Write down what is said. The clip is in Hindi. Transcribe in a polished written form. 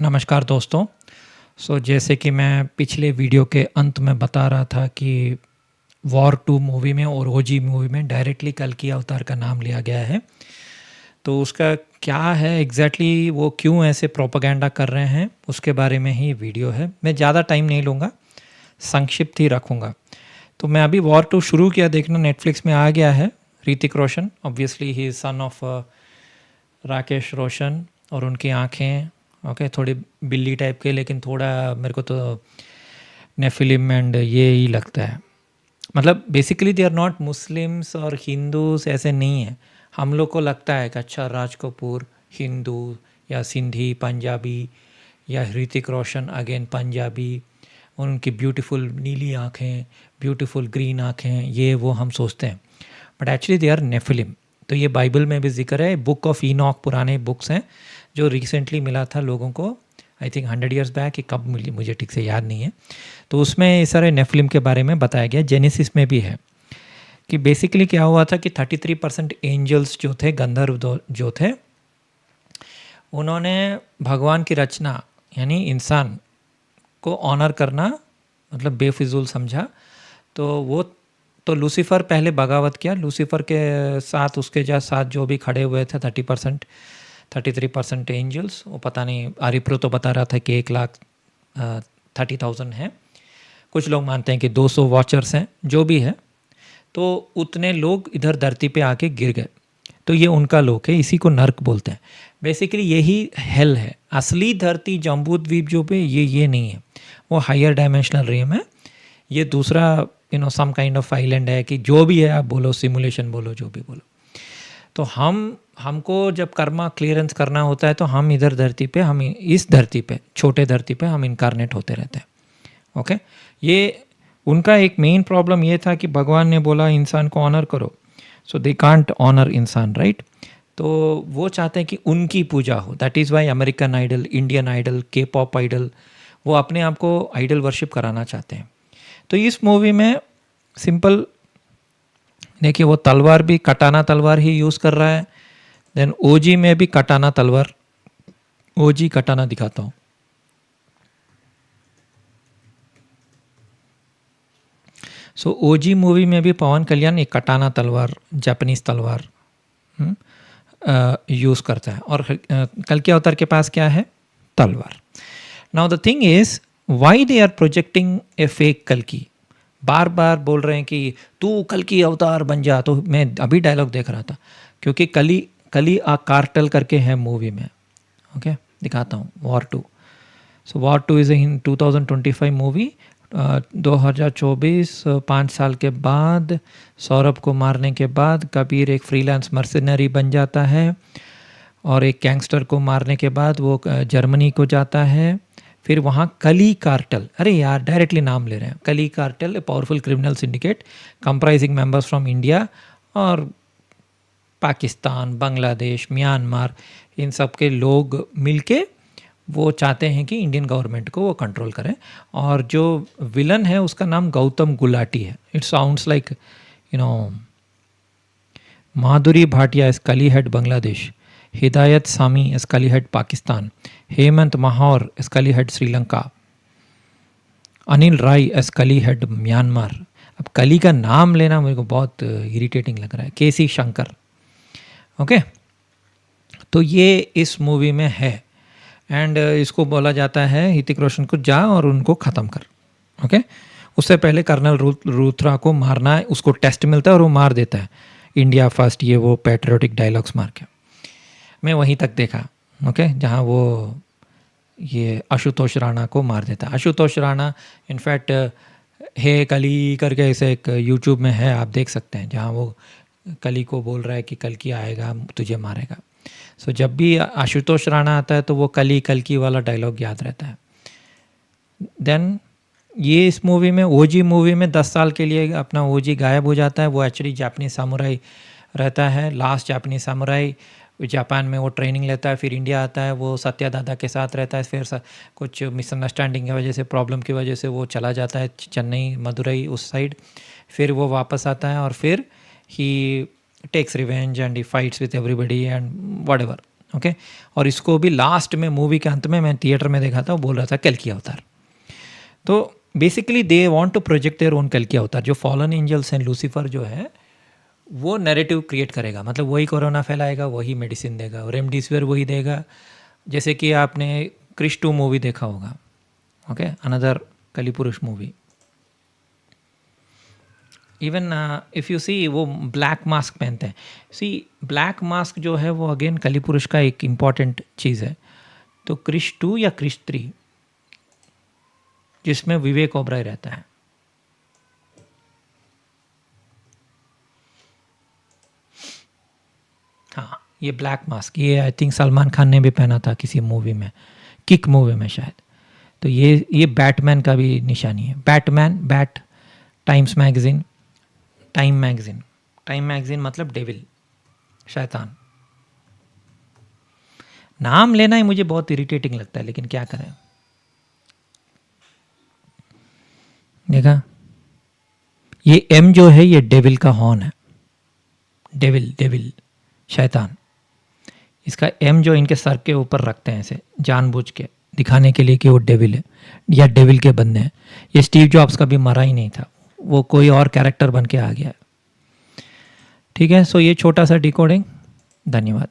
नमस्कार दोस्तों। जैसे कि मैं पिछले वीडियो के अंत में बता रहा था कि वॉर 2 मूवी में और ओजी मूवी में डायरेक्टली कल्कि अवतार का नाम लिया गया है। तो उसका क्या है एग्जैक्टली, वो क्यों ऐसे प्रोपेगेंडा कर रहे हैं, उसके बारे में ही वीडियो है। मैं ज़्यादा टाइम नहीं लूँगा, संक्षिप्त ही रखूँगा। तो मैं अभी वॉर 2 शुरू किया देखना, नेटफ्लिक्स में आ गया है। Hrithik Roshan, obviously he is son of Rakesh Roshan, और उनकी आँखें ओके थोड़ी बिल्ली टाइप के, लेकिन थोड़ा मेरे को तो नेफिलिम एंड ये ही लगता है। मतलब basically they are not Muslims और हिंदूज, ऐसे नहीं है। हम लोग को लगता है कि अच्छा राज कपूर हिंदू या सिंधी पंजाबी, या ऋतिक रोशन अगेन पंजाबी, उनकी ब्यूटीफुल नीली आँखें, ब्यूटीफुल ग्रीन आँखें, ये वो हम सोचते हैं, but actually they are Nephilim. तो ये बाइबल में भी जिक्र है। बुक ऑफ इनॉक पुराने बुक्स हैं जो रिसेंटली मिला था लोगों को, आई थिंक 100 ईयर्स बैक, कि कब मिली मुझे ठीक से याद नहीं है। तो उसमें ये सारे नेफिलिम के बारे में बताया गया। जेनेसिस में भी है कि बेसिकली क्या हुआ था कि 33% एंजल्स जो थे, गंधर्व जो थे, उन्होंने भगवान की रचना यानी इंसान को ऑनर करना मतलब बेफिजूल समझा। तो लूसीफर पहले बगावत किया। लूसीफर के साथ उसके साथ जो भी खड़े हुए थे 33% एंजल्स, वो पता नहीं, आरिप्रो तो बता रहा था कि 1,30,000 हैं। कुछ लोग मानते हैं कि 200 वॉचर्स हैं, जो भी है। तो उतने लोग इधर धरती पे आके गिर गए। तो ये उनका लोक है, इसी को नर्क बोलते हैं। बेसिकली यही हेल है। असली धरती जम्बू द्वीप जो पे ये नहीं है, वो हायर डायमेंशनल रियम है। ये दूसरा सम काइंड ऑफ आइलैंड है, कि जो भी है आप बोलो, सिमुलेशन बोलो, जो भी बोलो। तो हमको जब कर्मा क्लियरेंस करना होता है तो हम इधर धरती पे, हम इस धरती पे, छोटे धरती पे हम इनकारनेट होते रहते हैं। ओके, ये उनका एक मेन प्रॉब्लम ये था कि भगवान ने बोला इंसान को ऑनर करो, सो दे कांट ऑनर इंसान, राइट। तो वो चाहते हैं कि उनकी पूजा हो। That is why American Idol, Indian Idol, K pop idol, वो अपने आप को आइडल वर्शिप कराना चाहते हैं। तो इस मूवी में सिंपल देखिए, वो तलवार भी कटाना तलवार ही यूज़ कर रहा है। देन ओजी में भी कटाना तलवार, ओजी कटाना दिखाता हूँ। सो ओजी मूवी में भी पवन कल्याण एक कटाना तलवार, जापानीज तलवार यूज़ करता है। और कल्कि अवतार के पास क्या है? तलवार। Now the thing is, why they are projecting a fake कल्कि? बार बार बोल रहे हैं कि तू कल्कि अवतार बन जा। तो मैं अभी डायलॉग देख रहा था, क्योंकि कली आ कार्टल करके है मूवी में। ओके, दिखाता हूँ। War 2। So war 2 is in 2025 movie. 2024, 5 साल के बाद, सौरभ को मारने के बाद कबीर एक फ्रीलांस मर्सिनरी बन जाता है, और एक गैंगस्टर को मारने के बाद वो जर्मनी को जाता है। फिर वहाँ कली कार्टेल, अरे यार डायरेक्टली नाम ले रहे हैं, कली cartel, a powerful criminal syndicate comprising members from India और पाकिस्तान, बांग्लादेश, म्यांमार, इन सब के लोग मिलके वो चाहते हैं कि इंडियन गवर्नमेंट को वो कंट्रोल करें। और जो विलन है उसका नाम गौतम गुलाटी है। It sounds like Madhuri Bhatia S कली हेड बांग्लादेश, हिदायत सामी एस कली हेड पाकिस्तान, हेमंत माहौर एस कली हेड श्रीलंका, अनिल राय एस कली हेड म्यांमार। अब कली का नाम लेना मेरे को बहुत इरिटेटिंग लग रहा है। केसी शंकर। ओके, तो ये इस मूवी में है। एंड इसको बोला जाता है ऋतिक रोशन को जा और उनको ख़त्म कर। ओके, उससे पहले कर्नल रूथरा को मारना है, उसको टेस्ट मिलता है और वो मार देता है। इंडिया फर्स्ट, ये वो पैट्रियोटिक डायलॉग्स मार के। मैं वहीं तक देखा, ओके, जहाँ वो ये आशुतोष राणा को मार देता है। आशुतोष राणा इनफैक्ट हे कली करके ऐसे एक यूट्यूब में है, आप देख सकते हैं, जहाँ वो कली को बोल रहा है कि कल्कि आएगा तुझे मारेगा। सो जब भी आशुतोष राणा आता है तो वो कल्कि वाला डायलॉग याद रहता है। देन ये इस मूवी में, ओजी मूवी में 10 साल के लिए अपना ओजी गायब हो जाता है। वो एक्चुअली जापानी सामुराई रहता है, लास्ट जापानी सामुराई। जापान में वो ट्रेनिंग लेता है, फिर इंडिया आता है, वो सत्या दादा के साथ रहता है। फिर कुछ मिसअंडरस्टैंडिंग की वजह से, प्रॉब्लम की वजह से वो चला जाता है चेन्नई, मदुरई उस साइड। फिर वो वापस आता है और फिर he takes revenge and he fights with everybody and whatever. Okay. और इसको भी लास्ट में मूवी के अंत में मैं थिएटर में देखा था, वो बोल रहा था कल्कि अवतार। तो basically they want to project their own कल्कि अवतार। जो फॉलन एंजल्स एंड लूसीफर जो है वो नैरेटिव क्रिएट करेगा, मतलब वही कोरोना फैलाएगा, वही मेडिसिन देगा, और रेमडेसिविर वही देगा। जैसे कि आपने क्रिश 2 मूवी देखा होगा, okay, another Kalipurush movie. Even if you see वो ब्लैक मास्क पहनते हैं। सी ब्लैक मास्क जो है वो अगेन कलिपुरुष का एक इम्पॉर्टेंट चीज़ है। तो क्रिश 2 या क्रिश 3 जिसमें विवेक ओबराय रहता है, हाँ, ये ब्लैक मास्क, ये आई थिंक सलमान खान ने भी पहना था किसी मूवी में, किक मूवी में शायद। तो ये बैटमैन का भी निशानी है। Batman, bat, times magazine, time magazine, time magazine मतलब डेविल, शैतान। नाम लेना ही मुझे बहुत इरिटेटिंग लगता है, लेकिन क्या करें। देखा, ये एम जो है ये डेविल का हॉर्न है। डेविल, डेविल, शैतान। इसका एम जो इनके सर के ऊपर रखते हैं ऐसे जानबूझ के दिखाने के लिए कि वो डेविल है या डेविल के बंदे हैं। ये स्टीव जॉब्स कभी मरा ही नहीं था, वो कोई और कैरेक्टर बन के आ गया है। ठीक है, सो ये छोटा सा डिकोडिंग। धन्यवाद।